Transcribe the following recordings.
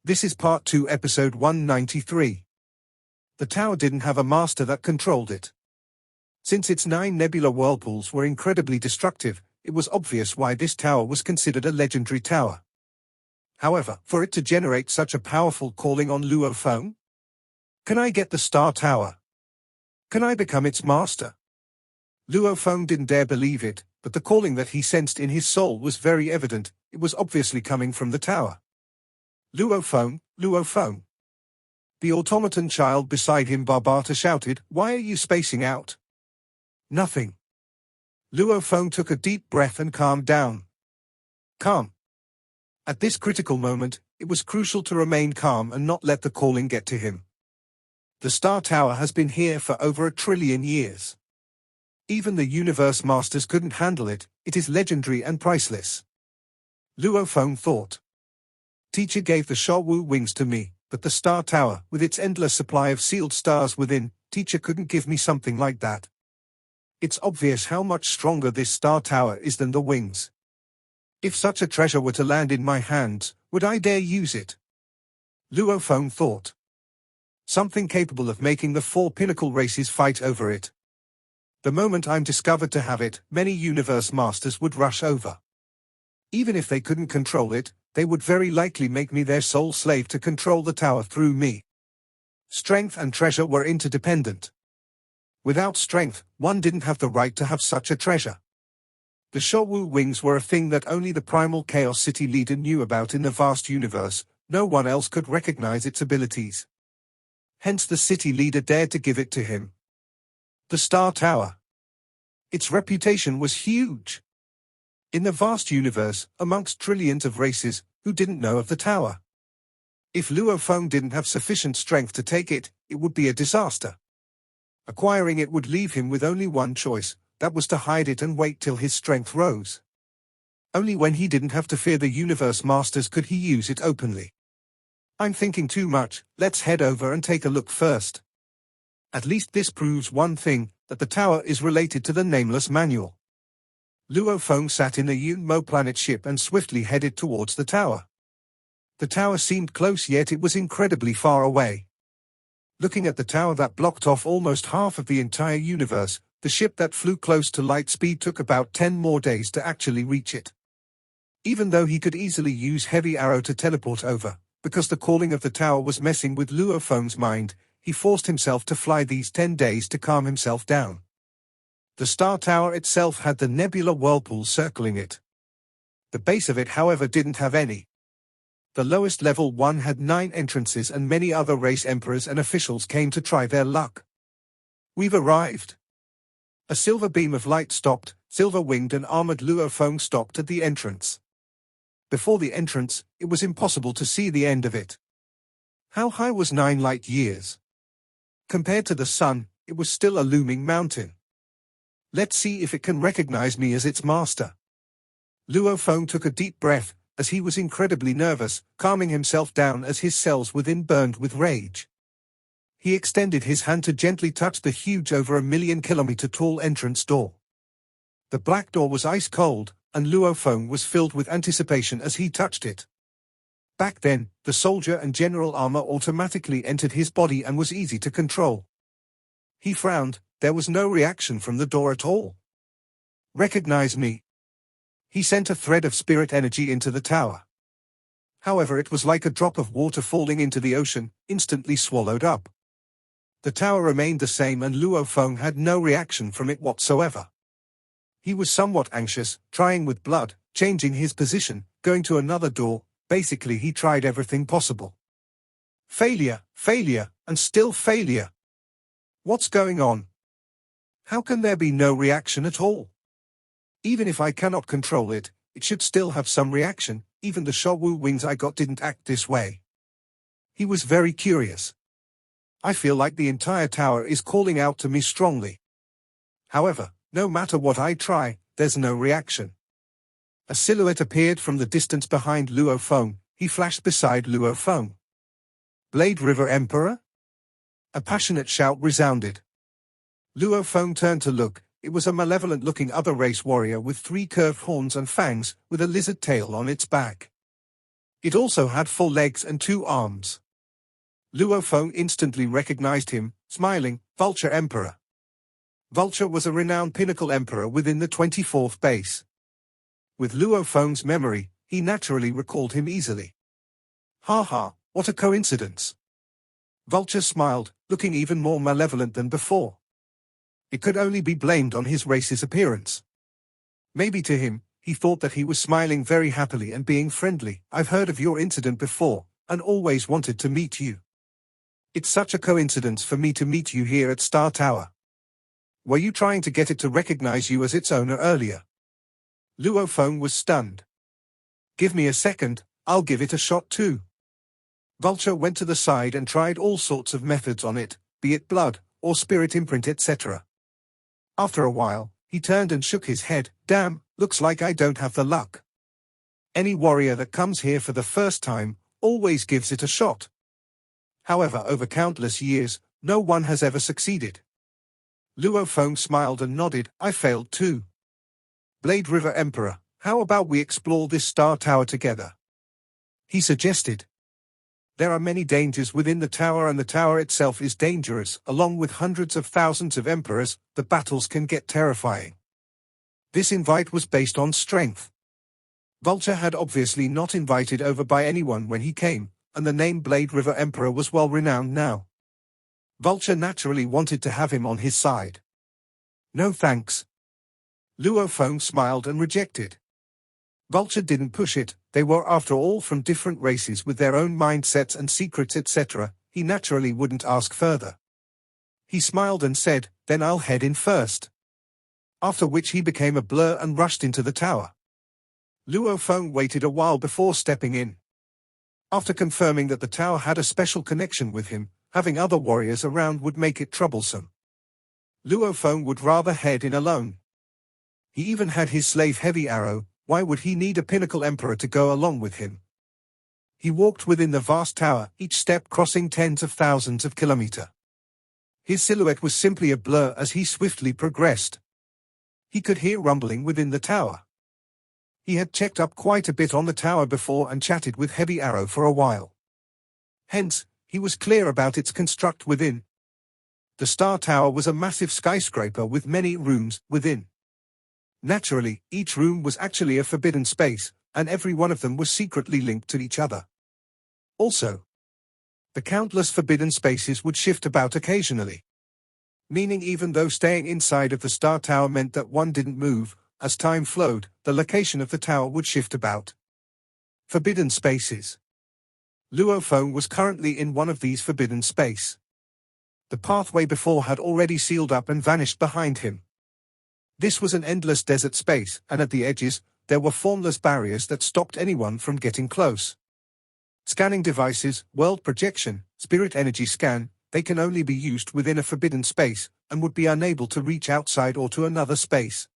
This is Part 2, Episode 193. The tower didn't have a master that controlled it. Since its 9 nebular whirlpools were incredibly destructive, it was obvious why this tower was considered a legendary tower. However, for it to generate such a powerful calling on Luo Feng? Can I get the Star Tower? Can I become its master? Luo Feng didn't dare believe it, but the calling that he sensed in his soul was very evident. It was obviously coming from the tower. Luo Feng, Luo Feng. The automaton child beside him Barbata shouted, "Why are you spacing out?" "Nothing." Luo Feng took a deep breath and calmed down. Calm. At this critical moment, it was crucial to remain calm and not let the calling get to him. The Star Tower has been here for over 1 trillion years. Even the Universe Masters couldn't handle it. It is legendary and priceless. Luo Feng thought. Teacher gave the Shawu wings to me, but the Star Tower, with its endless supply of sealed stars within, teacher couldn't give me something like that. It's obvious how much stronger this Star Tower is than the wings. If such a treasure were to land in my hands, would I dare use it? Luo Feng thought. Something capable of making the 4 pinnacle races fight over it. The moment I'm discovered to have it, many Universe Masters would rush over. Even if they couldn't control it, they would very likely make me their sole slave to control the tower through me. Strength and treasure were interdependent. Without strength, one didn't have the right to have such a treasure. The Shawu wings were a thing that only the primal Chaos City leader knew about in the vast universe. No one else could recognize its abilities. Hence the city leader dared to give it to him. The Star Tower. Its reputation was huge. In the vast universe, amongst trillions of races, who didn't know of the tower? If Luo Feng didn't have sufficient strength to take it, it would be a disaster. Acquiring it would leave him with only one choice, that was to hide it and wait till his strength rose. Only when he didn't have to fear the Universe Masters could he use it openly. I'm thinking too much, let's head over and take a look first. At least this proves one thing, that the tower is related to the Nameless Manual. Luo Feng sat in the Yunmo planet ship and swiftly headed towards the tower. The tower seemed close, yet it was incredibly far away. Looking at the tower that blocked off almost half of the entire universe, the ship that flew close to light speed took about 10 more days to actually reach it. Even though he could easily use Heavy Arrow to teleport over, because the calling of the tower was messing with Luo Feng's mind, he forced himself to fly these 10 days to calm himself down. The Star Tower itself had the nebular whirlpool circling it. The base of it, however, didn't have any. The lowest level one had 9 entrances, and many other race emperors and officials came to try their luck. We've arrived. A silver beam of light stopped, silver-winged and armored Luo Feng stopped at the entrance. Before the entrance, it was impossible to see the end of it. How high was 9 light years? Compared to the sun, it was still a looming mountain. Let's see if it can recognize me as its master. Luo Feng took a deep breath, as he was incredibly nervous, calming himself down as his cells within burned with rage. He extended his hand to gently touch the huge, over 1 million kilometer tall entrance door. The black door was ice cold, and Luo Feng was filled with anticipation as he touched it. Back then, the soldier and general armor automatically entered his body and was easy to control. He frowned. There was no reaction from the door at all. Recognize me. He sent a thread of spirit energy into the tower. However, it was like a drop of water falling into the ocean, instantly swallowed up. The tower remained the same, and Luo Feng had no reaction from it whatsoever. He was somewhat anxious, trying with blood, changing his position, going to another door. Basically, he tried everything possible. Failure, failure, and still failure. What's going on? How can there be no reaction at all? Even if I cannot control it, it should still have some reaction. Even the Shawu wings I got didn't act this way. He was very curious. I feel like the entire tower is calling out to me strongly. However, no matter what I try, there's no reaction. A silhouette appeared from the distance behind Luo Feng. He flashed beside Luo Feng. Blade River Emperor? A passionate shout resounded. Luo Feng turned to look. It was a malevolent-looking other race warrior with 3 curved horns and fangs, with a lizard tail on its back. It also had 4 legs and 2 arms. Luo Feng instantly recognized him, smiling, Vulture Emperor. Vulture was a renowned pinnacle emperor within the 24th base. With Luo Feng's memory, he naturally recalled him easily. Ha ha, what a coincidence. Vulture smiled, looking even more malevolent than before. It could only be blamed on his race's appearance. Maybe to him, he thought that he was smiling very happily and being friendly. I've heard of your incident before, and always wanted to meet you. It's such a coincidence for me to meet you here at Star Tower. Were you trying to get it to recognize you as its owner earlier? Luo Feng was stunned. Give me a second, I'll give it a shot too. Vulture went to the side and tried all sorts of methods on it, be it blood, or spirit imprint etc. After a while, he turned and shook his head. Damn, looks like I don't have the luck. Any warrior that comes here for the first time, always gives it a shot. However, over countless years, no one has ever succeeded. Luo Feng smiled and nodded. I failed too. Blade River Emperor, how about we explore this Star Tower together? He suggested. There are many dangers within the tower, and the tower itself is dangerous. Along with hundreds of thousands of emperors, the battles can get terrifying. This invite was based on strength. Vulture had obviously not invited over by anyone when he came, and the name Blade River Emperor was well renowned now. Vulture naturally wanted to have him on his side. No thanks. Luo Feng smiled and rejected. Vulture didn't push it. They were after all from different races with their own mindsets and secrets etc. He naturally wouldn't ask further. He smiled and said, then I'll head in first. After which he became a blur and rushed into the tower. Luo Feng waited a while before stepping in. After confirming that the tower had a special connection with him, having other warriors around would make it troublesome. Luo Feng would rather head in alone. He even had his slave Heavy Arrow. Why would he need a pinnacle emperor to go along with him? He walked within the vast tower, each step crossing tens of thousands of kilometers. His silhouette was simply a blur as he swiftly progressed. He could hear rumbling within the tower. He had checked up quite a bit on the tower before and chatted with Heavy Arrow for a while. Hence, he was clear about its construct within. The Star Tower was a massive skyscraper with many rooms within. Naturally, each room was actually a forbidden space, and every one of them was secretly linked to each other. Also, the countless forbidden spaces would shift about occasionally. Meaning even though staying inside of the Star Tower meant that one didn't move, as time flowed, the location of the tower would shift about. Forbidden spaces. Luo Feng was currently in one of these forbidden space. The pathway before had already sealed up and vanished behind him. This was an endless desert space, and at the edges, there were formless barriers that stopped anyone from getting close. Scanning devices, world projection, spirit energy scan, they can only be used within a forbidden space, and would be unable to reach outside or to another space.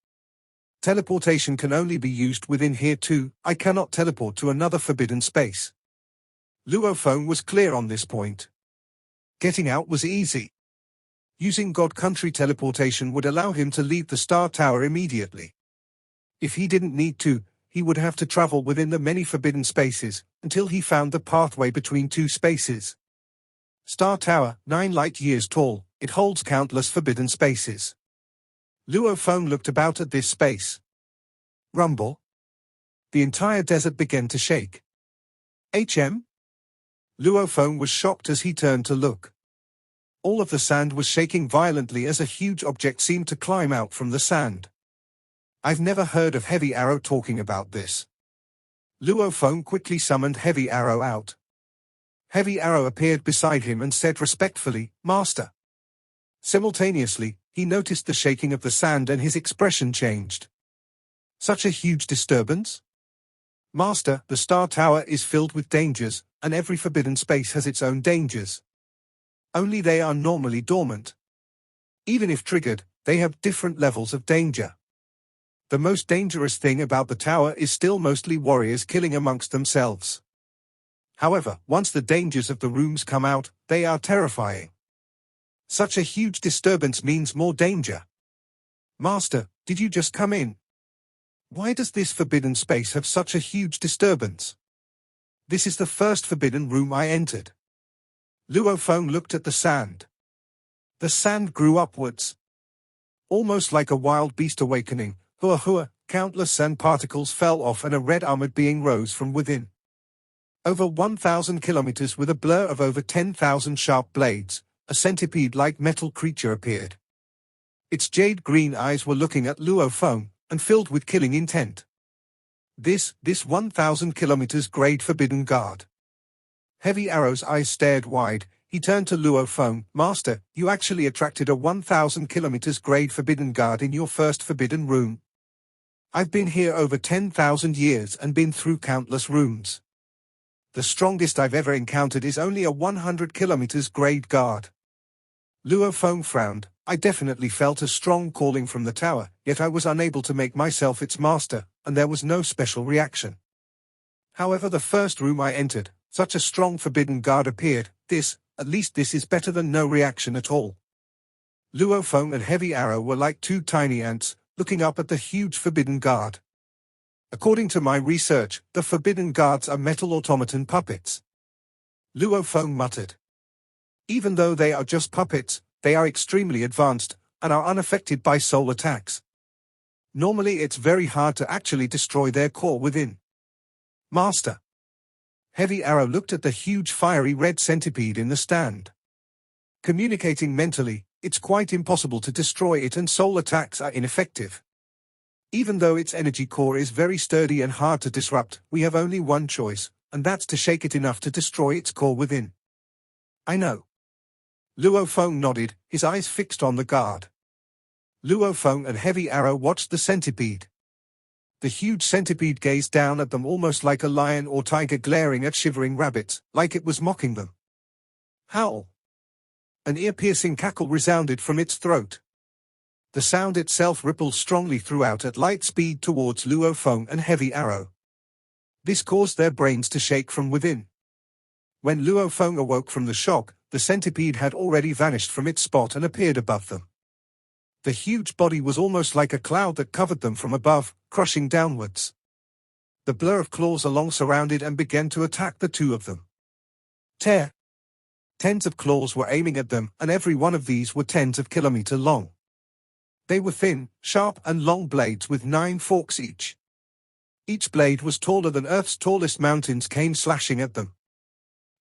Teleportation can only be used within here too. I cannot teleport to another forbidden space. Luo Feng was clear on this point. Getting out was easy. Using God Country teleportation would allow him to leave the Star Tower immediately. If he didn't need to, he would have to travel within the many forbidden spaces, until he found the pathway between two spaces. Star Tower, 9 light years tall, it holds countless forbidden spaces. Luo Feng looked about at this space. Rumble. The entire desert began to shake. Luo Feng was shocked as he turned to look. All of the sand was shaking violently as a huge object seemed to climb out from the sand. I've never heard of Heavy Arrow talking about this. Luo Feng quickly summoned Heavy Arrow out. Heavy Arrow appeared beside him and said respectfully, Master. Simultaneously, he noticed the shaking of the sand and his expression changed. Such a huge disturbance? Master, the Star Tower is filled with dangers, and every forbidden space has its own dangers. Only they are normally dormant. Even if triggered, they have different levels of danger. The most dangerous thing about the tower is still mostly warriors killing amongst themselves. However, once the dangers of the rooms come out, they are terrifying. Such a huge disturbance means more danger. Master, did you just come in? Why does this forbidden space have such a huge disturbance? This is the first forbidden room I entered. Luo Feng looked at the sand. The sand grew upwards. Almost like a wild beast awakening, hua hua, countless sand particles fell off and a red armored being rose from within. Over 1,000 kilometers with a blur of over 10,000 sharp blades, a centipede-like metal creature appeared. Its jade-green eyes were looking at Luo Feng, and filled with killing intent. This 1,000 kilometers grade forbidden guard. Heavy Arrow's eyes stared wide. He turned to Luo Feng. Master, you actually attracted a 1,000 kilometers grade forbidden guard in your first forbidden room. I've been here over 10,000 years and been through countless rooms. The strongest I've ever encountered is only a 100 kilometers grade guard. Luo Feng frowned. I definitely felt a strong calling from the tower, yet I was unable to make myself its master, and there was no special reaction. However, the first room I entered, such a strong forbidden guard appeared. At least this is better than no reaction at all. Luo Feng and Heavy Arrow were like two tiny ants, looking up at the huge forbidden guard. According to my research, the forbidden guards are metal automaton puppets. Luo Feng muttered. Even though they are just puppets, they are extremely advanced, and are unaffected by soul attacks. Normally it's very hard to actually destroy their core within. Master. Heavy Arrow looked at the huge fiery red centipede in the stand. Communicating mentally, it's quite impossible to destroy it and soul attacks are ineffective. Even though its energy core is very sturdy and hard to disrupt, we have only one choice, and that's to shake it enough to destroy its core within. I know. Luo Feng nodded, his eyes fixed on the guard. Luo Feng and Heavy Arrow watched the centipede. The huge centipede gazed down at them almost like a lion or tiger glaring at shivering rabbits, like it was mocking them. Howl! An ear-piercing cackle resounded from its throat. The sound itself rippled strongly throughout at light speed towards Luo Feng and Heavy Arrow. This caused their brains to shake from within. When Luo Feng awoke from the shock, the centipede had already vanished from its spot and appeared above them. The huge body was almost like a cloud that covered them from above, crushing downwards. The blur of claws along surrounded and began to attack the two of them. Tear! Tens of claws were aiming at them, and every one of these were tens of kilometers long. They were thin, sharp and long blades with 9 forks each. Each blade was taller than Earth's tallest mountains came slashing at them.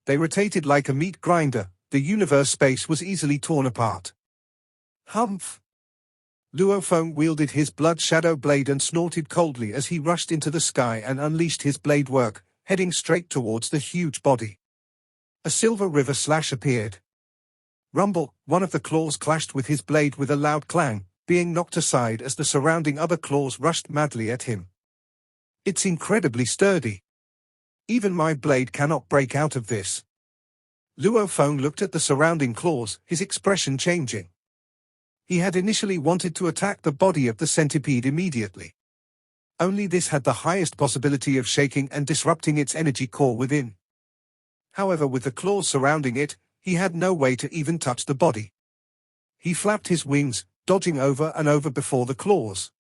They rotated like a meat grinder. The universe space was easily torn apart. Humph! Luo Feng wielded his blood shadow blade and snorted coldly as he rushed into the sky and unleashed his blade work, heading straight towards the huge body. A silver river slash appeared. Rumble! One of the claws clashed with his blade with a loud clang, being knocked aside as the surrounding other claws rushed madly at him. It's incredibly sturdy. Even my blade cannot break out of this. Luo Feng looked at the surrounding claws, his expression changing. He had initially wanted to attack the body of the centipede immediately. Only this had the highest possibility of shaking and disrupting its energy core within. However, with the claws surrounding it, he had no way to even touch the body. He flapped his wings, dodging over and over before the claws.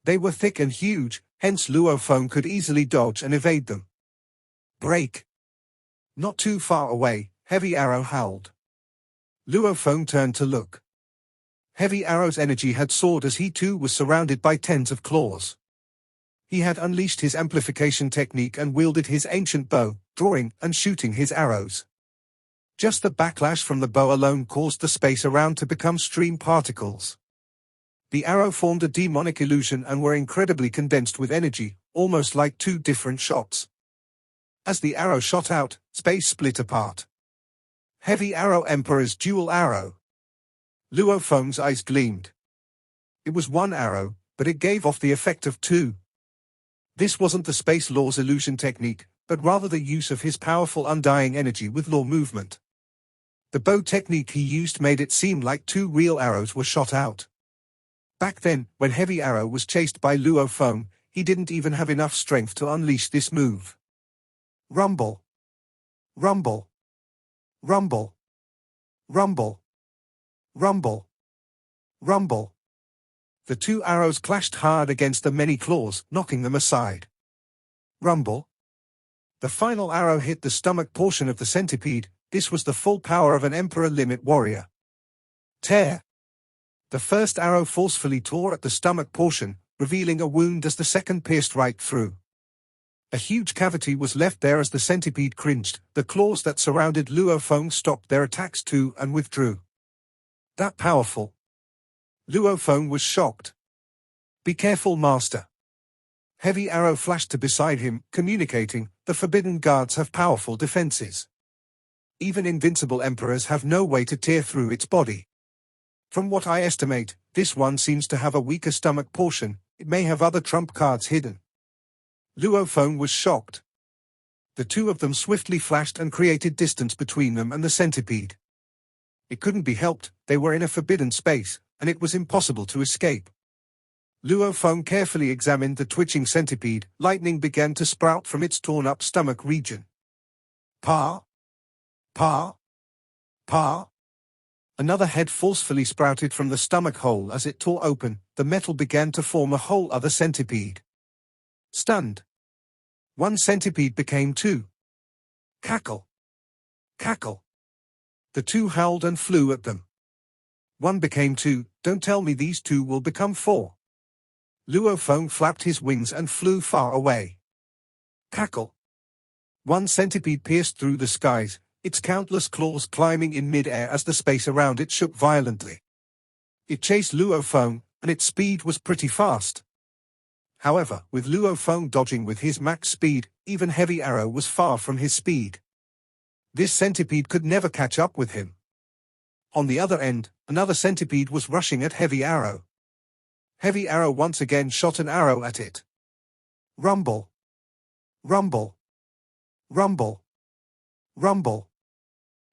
They were thick and huge, hence Luo Feng could easily dodge and evade them. Break! Not too far away, Heavy Arrow howled. Luo Feng turned to look. Heavy Arrow's energy had soared as he too was surrounded by tens of claws. He had unleashed his amplification technique and wielded his ancient bow, drawing and shooting his arrows. Just the backlash from the bow alone caused the space around to become stream particles. The arrow formed a demonic illusion and were incredibly condensed with energy, almost like two different shots. As the arrow shot out, space split apart. Heavy Arrow Emperor's dual arrow. Luo Feng's eyes gleamed. It was one arrow, but it gave off the effect of two. This wasn't the Space Law's illusion technique, but rather the use of his powerful undying energy with law movement. The bow technique he used made it seem like two real arrows were shot out. Back then, when Heavy Arrow was chased by Luo Feng, he didn't even have enough strength to unleash this move. Rumble. Rumble. Rumble. Rumble. Rumble. Rumble. The two arrows clashed hard against the many claws, knocking them aside. Rumble. The final arrow hit the stomach portion of the centipede. This was the full power of an Emperor Limit warrior. Tear. The first arrow forcefully tore at the stomach portion, revealing a wound as the second pierced right through. A huge cavity was left there as the centipede cringed. The claws that surrounded Luo Feng stopped their attacks too and withdrew. That powerful? Luo Feng was shocked. Be careful, master. Heavy arrow flashed to beside him, communicating, the forbidden guards have powerful defenses. Even invincible emperors have no way to tear through its body. From what I estimate, this one seems to have a weaker stomach portion. It may have other trump cards hidden. Luo Feng was shocked. The two of them swiftly flashed and created distance between them and the centipede. It couldn't be helped, they were in a forbidden space, and it was impossible to escape. Luo Feng carefully examined the twitching centipede. Lightning began to sprout from its torn-up stomach region. Pa! Pa! Pa! Another head forcefully sprouted from the stomach hole as it tore open. The metal began to form a whole other centipede. Stunned. One centipede became two. Cackle. Cackle. The two howled and flew at them. One became two. Don't tell me these two will become four. Luo Feng flapped his wings and flew far away. Cackle. One centipede pierced through the skies, its countless claws climbing in mid-air as the space around it shook violently. It chased Luo Feng, and its speed was pretty fast. However, with Luo Feng dodging with his max speed, even Heavy Arrow was far from his speed. This centipede could never catch up with him. On the other end, another centipede was rushing at Heavy Arrow. Heavy Arrow once again shot an arrow at it. Rumble. Rumble. Rumble. Rumble.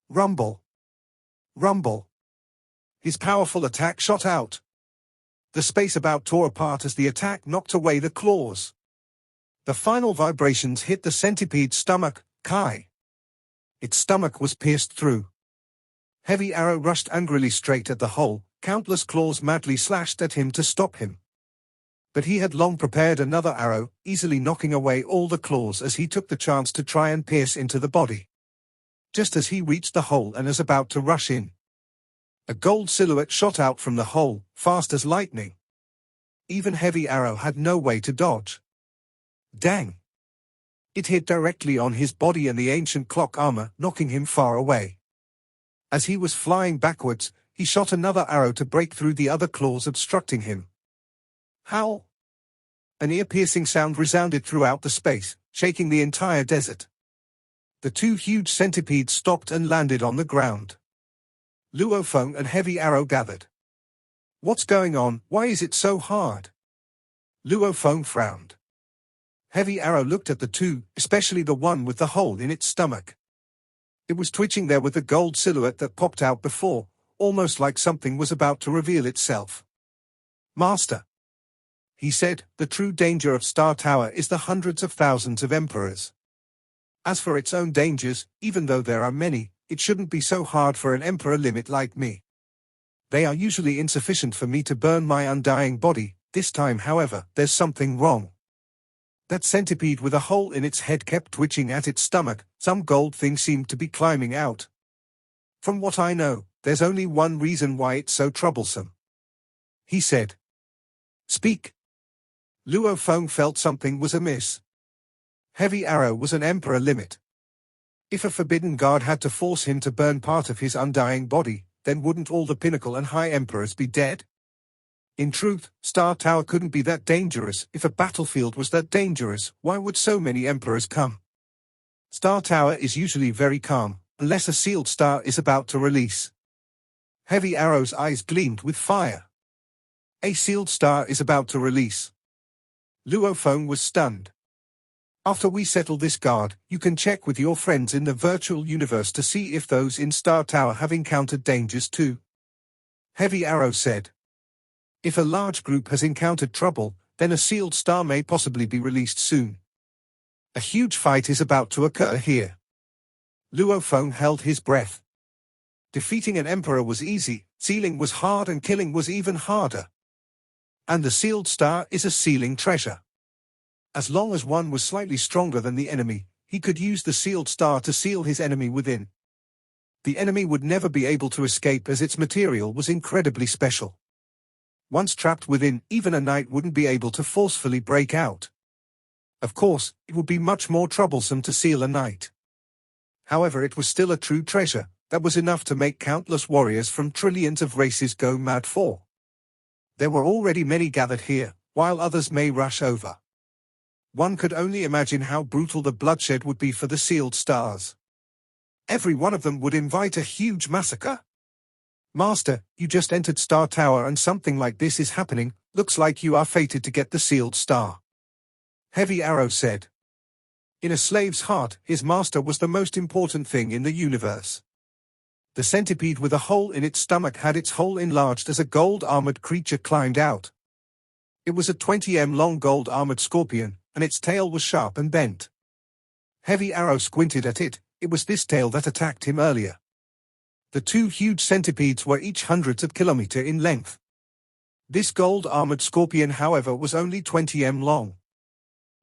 Rumble. Rumble. His powerful attack shot out. The space about tore apart as the attack knocked away the claws. The final vibrations hit the centipede's stomach. Kai. Its stomach was pierced through. Heavy Arrow rushed angrily straight at the hole. Countless claws madly slashed at him to stop him. But he had long prepared another arrow, easily knocking away all the claws as he took the chance to try and pierce into the body. Just as he reached the hole and was about to rush in, a gold silhouette shot out from the hole, fast as lightning. Even Heavy Arrow had no way to dodge. Dang! It hit directly on his body and the ancient clock armor, knocking him far away. As he was flying backwards, he shot another arrow to break through the other claws obstructing him. Howl! An ear-piercing sound resounded throughout the space, shaking the entire desert. The two huge centipedes stopped and landed on the ground. Luo Feng and Heavy Arrow gathered. What's going on? Why is it so hard? Luo Feng frowned. Heavy Arrow looked at the two, especially the one with the hole in its stomach. It was twitching there with the gold silhouette that popped out before, almost like something was about to reveal itself. Master, he said, the true danger of Star Tower is the hundreds of thousands of emperors. As for its own dangers, even though there are many, it shouldn't be so hard for an Emperor Limit like me. They are usually insufficient for me to burn my undying body. This time, however, there's something wrong. That centipede with a hole in its head kept twitching at its stomach. Some gold thing seemed to be climbing out. From what I know, there's only one reason why it's so troublesome. He said. Speak. Luo Feng felt something was amiss. Heavy Arrow was an Emperor Limit. If a forbidden guard had to force him to burn part of his undying body, then wouldn't all the pinnacle and high emperors be dead? In truth, Star Tower couldn't be that dangerous. If a battlefield was that dangerous, why would so many emperors come? Star Tower is usually very calm, unless a sealed star is about to release. Heavy Arrow's eyes gleamed with fire. A sealed star is about to release. Luo Feng was stunned. After we settle this guard, you can check with your friends in the virtual universe to see if those in Star Tower have encountered dangers too. Heavy Arrow said. If a large group has encountered trouble, then a sealed star may possibly be released soon. A huge fight is about to occur here. Luo Feng held his breath. Defeating an emperor was easy, sealing was hard and killing was even harder. And the sealed star is a sealing treasure. As long as one was slightly stronger than the enemy, he could use the sealed star to seal his enemy within. The enemy would never be able to escape as its material was incredibly special. Once trapped within, even a knight wouldn't be able to forcefully break out. Of course, it would be much more troublesome to seal a knight. However, it was still a true treasure that was enough to make countless warriors from trillions of races go mad for. There were already many gathered here, while others may rush over. One could only imagine how brutal the bloodshed would be for the sealed stars. Every one of them would invite a huge massacre. Master, you just entered Star Tower and something like this is happening. Looks like you are fated to get the sealed star. Heavy Arrow said. In a slave's heart, his master was the most important thing in the universe. The centipede with a hole in its stomach had its hole enlarged as a gold-armored creature climbed out. It was a 20 long gold-armored scorpion, and its tail was sharp and bent. Heavy Arrow squinted at it. It was this tail that attacked him earlier. The two huge centipedes were each hundreds of kilometers in length. This gold-armored scorpion, however, was only 20 long.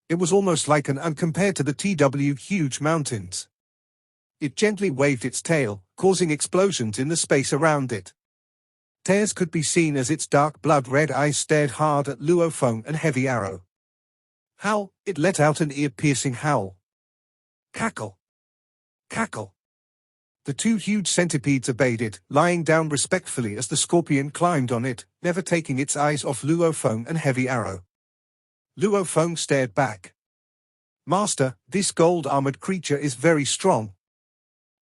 It was almost like an ant compared to the huge mountains. It gently waved its tail, causing explosions in the space around it. Tears could be seen as its dark blood-red eyes stared hard at Luo Feng and Heavy Arrow. Howl! It let out an ear-piercing howl. Cackle! Cackle! The two huge centipedes obeyed it, lying down respectfully as the scorpion climbed on it, never taking its eyes off Luo Feng and Heavy Arrow. Luo Feng stared back. Master, this gold-armored creature is very strong.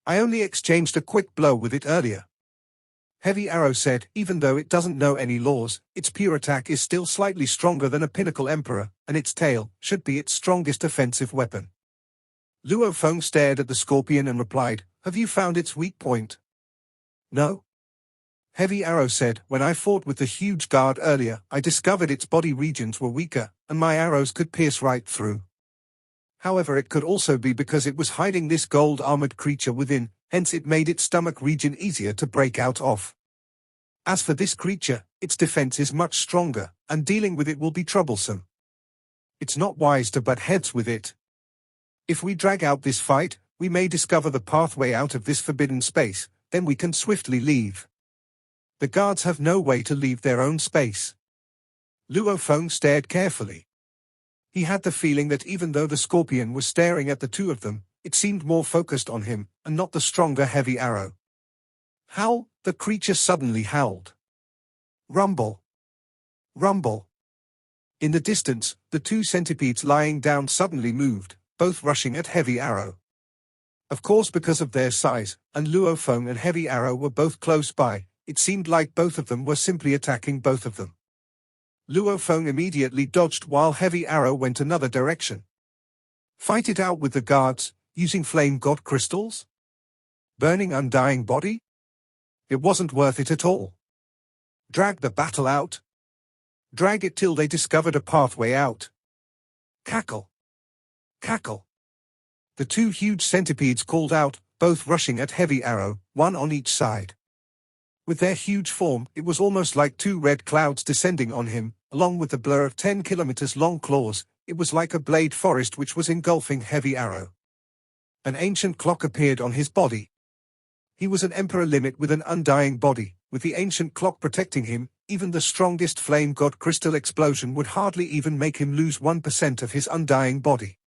I only exchanged a quick blow with it earlier. Heavy Arrow said, even though it doesn't know any laws, its pure attack is still slightly stronger than a pinnacle emperor, and its tail should be its strongest offensive weapon. Luo Feng stared at the scorpion and replied, have you found its weak point? No. Heavy Arrow said, when I fought with the huge guard earlier, I discovered its body regions were weaker, and my arrows could pierce right through. However, it could also be because it was hiding this gold-armored creature within, hence it made its stomach region easier to break out of. As for this creature, its defense is much stronger, and dealing with it will be troublesome. It's not wise to butt heads with it. If we drag out this fight, we may discover the pathway out of this forbidden space, then we can swiftly leave. The guards have no way to leave their own space. Luo Feng stared carefully. He had the feeling that even though the scorpion was staring at the two of them, it seemed more focused on him, and not the stronger Heavy Arrow. Howl! The creature suddenly howled. Rumble! Rumble! In the distance, the two centipedes lying down suddenly moved, both rushing at Heavy Arrow. Of course, because of their size, and Luo Feng and Heavy Arrow were both close by, it seemed like both of them were simply attacking both of them. Luo Feng immediately dodged while Heavy Arrow went another direction. Fight it out with the guards, using flame god crystals? Burning undying body? It wasn't worth it at all. Drag the battle out? Drag it till they discovered a pathway out. Cackle! Cackle! The two huge centipedes called out, both rushing at Heavy Arrow, one on each side. With their huge form, it was almost like two red clouds descending on him, along with the blur of 10 kilometers long claws. It was like a blade forest which was engulfing Heavy Arrow. An ancient clock appeared on his body. He was an emperor limit with an undying body. With the ancient clock protecting him, even the strongest flame god crystal explosion would hardly even make him lose 1% of his undying body.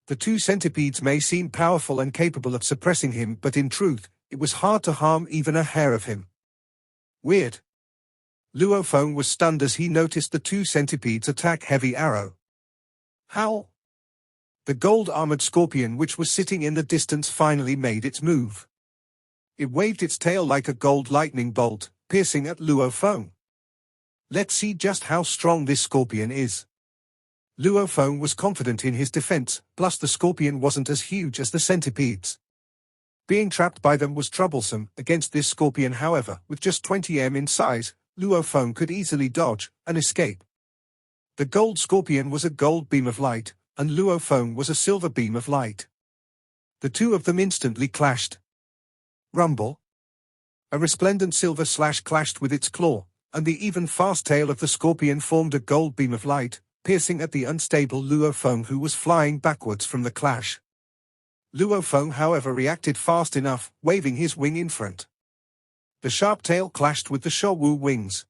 The two centipedes may seem powerful and capable of suppressing him, but in truth, it was hard to harm even a hair of him. Weird. Luo Feng was stunned as he noticed the two centipedes attack Heavy Arrow. Howl! The gold-armored scorpion which was sitting in the distance finally made its move. It waved its tail like a gold lightning bolt, piercing at Luo Feng. Let's see just how strong this scorpion is. Luo Feng was confident in his defense, plus the scorpion wasn't as huge as the centipedes. Being trapped by them was troublesome. Against this scorpion, however, with just 20 in size, Luo Feng could easily dodge and escape. The gold scorpion was a gold beam of light, and Luo Feng was a silver beam of light. The two of them instantly clashed. Rumble! A resplendent silver slash clashed with its claw, and the even fast tail of the scorpion formed a gold beam of light, piercing at the unstable Luo Feng, who was flying backwards from the clash. Luo Feng, however, reacted fast enough, waving his wing in front. The sharp tail clashed with the Shou wings.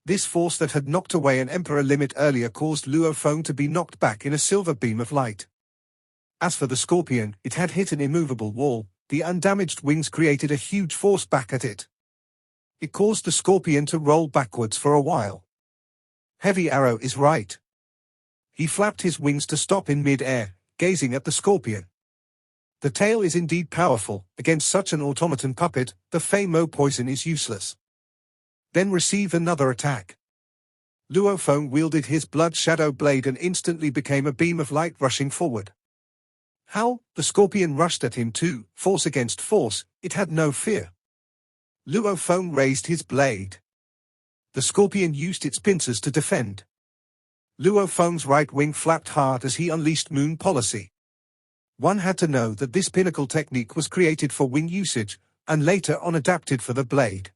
This force that had knocked away an emperor limit earlier caused Luo Feng to be knocked back in a silver beam of light. As for the scorpion, it had hit an immovable wall. The undamaged wings created a huge force back at it. It caused the scorpion to roll backwards for a while. Heavy Arrow is right. He flapped his wings to stop in mid-air, gazing at the scorpion. The tail is indeed powerful. Against such an automaton puppet, the Fei Mo poison is useless. Then receive another attack. Luo Feng wielded his blood shadow blade and instantly became a beam of light rushing forward. How? The scorpion rushed at him too, force against force. It had no fear. Luo Feng raised his blade. The scorpion used its pincers to defend. Luo Feng's right wing flapped hard as he unleashed Moon Policy. One had to know that this pinnacle technique was created for wing usage, and later on adapted for the blade.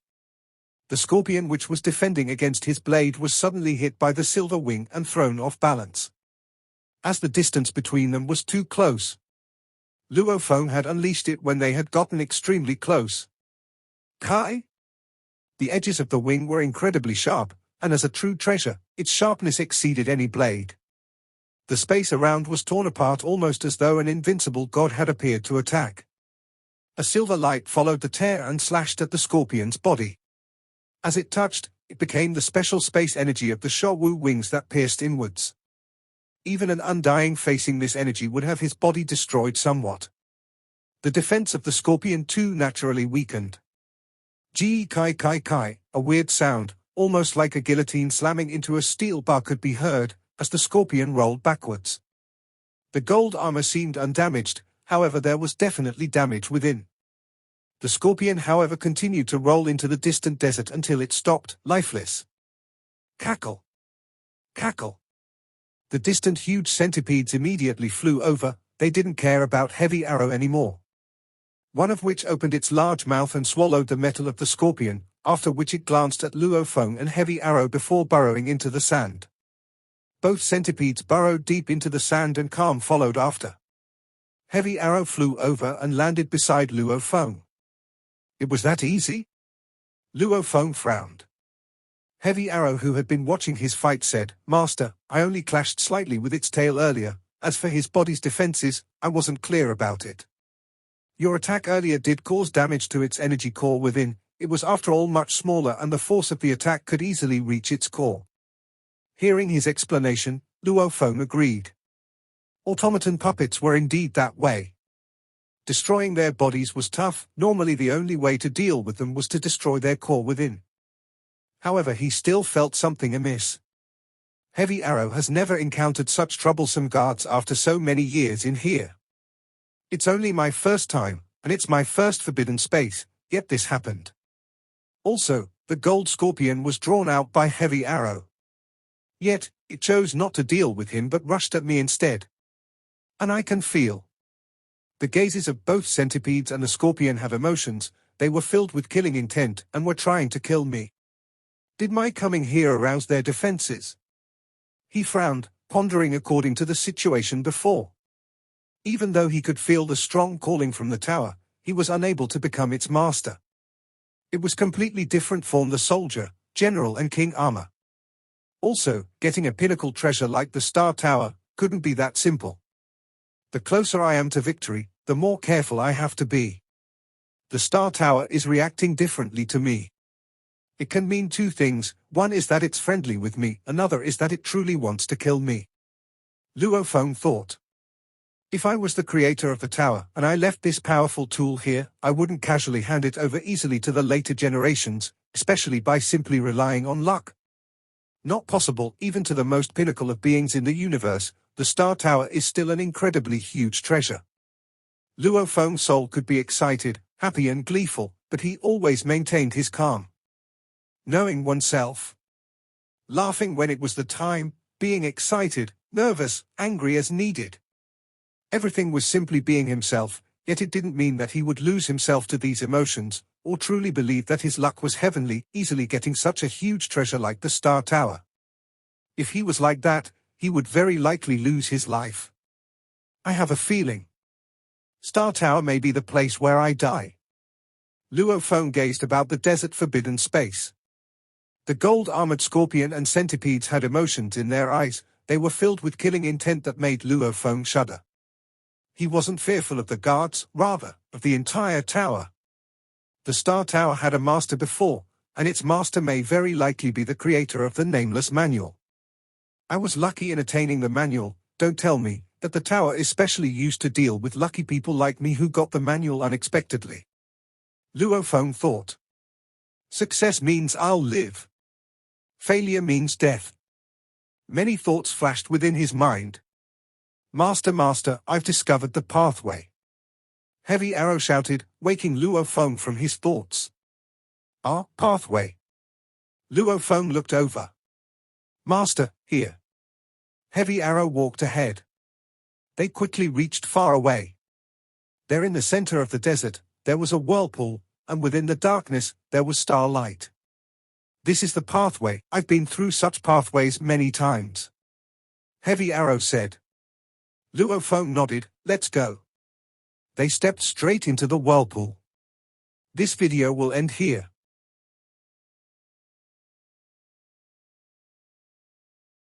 The scorpion which was defending against his blade was suddenly hit by the silver wing and thrown off balance. As the distance between them was too close, Luo Feng had unleashed it when they had gotten extremely close. Kai? The edges of the wing were incredibly sharp, and as a true treasure, its sharpness exceeded any blade. The space around was torn apart almost as though an invincible god had appeared to attack. A silver light followed the tear and slashed at the scorpion's body. As it touched, it became the special space energy of the Shou wings that pierced inwards. Even an undying facing this energy would have his body destroyed somewhat. The defense of the scorpion too naturally weakened. Ji kai kai kai, a weird sound, almost like a guillotine slamming into a steel bar, could be heard, as the scorpion rolled backwards. The gold armor seemed undamaged, however there was definitely damage within. The scorpion, however, continued to roll into the distant desert until it stopped, lifeless. Cackle! Cackle! The distant huge centipedes immediately flew over. They didn't care about Heavy Arrow anymore. One of which opened its large mouth and swallowed the metal of the scorpion, after which it glanced at Luo Feng and Heavy Arrow before burrowing into the sand. Both centipedes burrowed deep into the sand and calm followed after. Heavy Arrow flew over and landed beside Luo Feng. It was that easy? Luo Feng frowned. Heavy Arrow, who had been watching his fight, said, "Master, I only clashed slightly with its tail earlier. As for his body's defenses, I wasn't clear about it. Your attack earlier did cause damage to its energy core within. It was after all much smaller and the force of the attack could easily reach its core." Hearing his explanation, Luo Feng agreed. Automaton puppets were indeed that way. Destroying their bodies was tough. Normally the only way to deal with them was to destroy their core within. However, he still felt something amiss. Heavy Arrow has never encountered such troublesome guards after so many years in here. It's only my first time, and it's my first forbidden space, yet this happened. Also, the gold scorpion was drawn out by Heavy Arrow. Yet, it chose not to deal with him but rushed at me instead. And I can feel. The gazes of both centipedes and the scorpion have emotions. They were filled with killing intent and were trying to kill me. Did my coming here arouse their defenses? He frowned, pondering according to the situation before. Even though he could feel the strong calling from the tower, he was unable to become its master. It was completely different from the soldier, general and king armor. Also, getting a pinnacle treasure like the Star Tower couldn't be that simple. The closer I am to victory, the more careful I have to be. The Star Tower is reacting differently to me. It can mean two things. One is that it's friendly with me, another is that it truly wants to kill me. Luo Feng thought. If I was the creator of the tower and I left this powerful tool here, I wouldn't casually hand it over easily to the later generations, especially by simply relying on luck. Not possible. Even to the most pinnacle of beings in the universe, the Star Tower is still an incredibly huge treasure. Luo Feng's soul could be excited, happy and gleeful, but he always maintained his calm. Knowing oneself. Laughing when it was the time, being excited, nervous, angry as needed. Everything was simply being himself, yet it didn't mean that he would lose himself to these emotions, or truly believe that his luck was heavenly, easily getting such a huge treasure like the Star Tower. If he was like that, he would very likely lose his life. I have a feeling. Star Tower may be the place where I die. Luo Feng gazed about the desert forbidden space. The gold-armored scorpion and centipedes had emotions in their eyes. They were filled with killing intent that made Luo Feng shudder. He wasn't fearful of the guards, rather, of the entire tower. The Star Tower had a master before, and its master may very likely be the creator of the nameless manual. I was lucky in attaining the manual. Don't tell me that the tower is specially used to deal with lucky people like me who got the manual unexpectedly. Luo Feng thought. Success means I'll live. Failure means death. Many thoughts flashed within his mind. Master, I've discovered the pathway. Heavy Arrow shouted, waking Luo Feng from his thoughts. Our pathway. Luo Feng looked over. Master, here. Heavy Arrow walked ahead. They quickly reached far away. There in the center of the desert, there was a whirlpool, and within the darkness, there was starlight. This is the pathway. I've been through such pathways many times. Heavy Arrow said. Luo Feng nodded, let's go. They stepped straight into the whirlpool. This video will end here.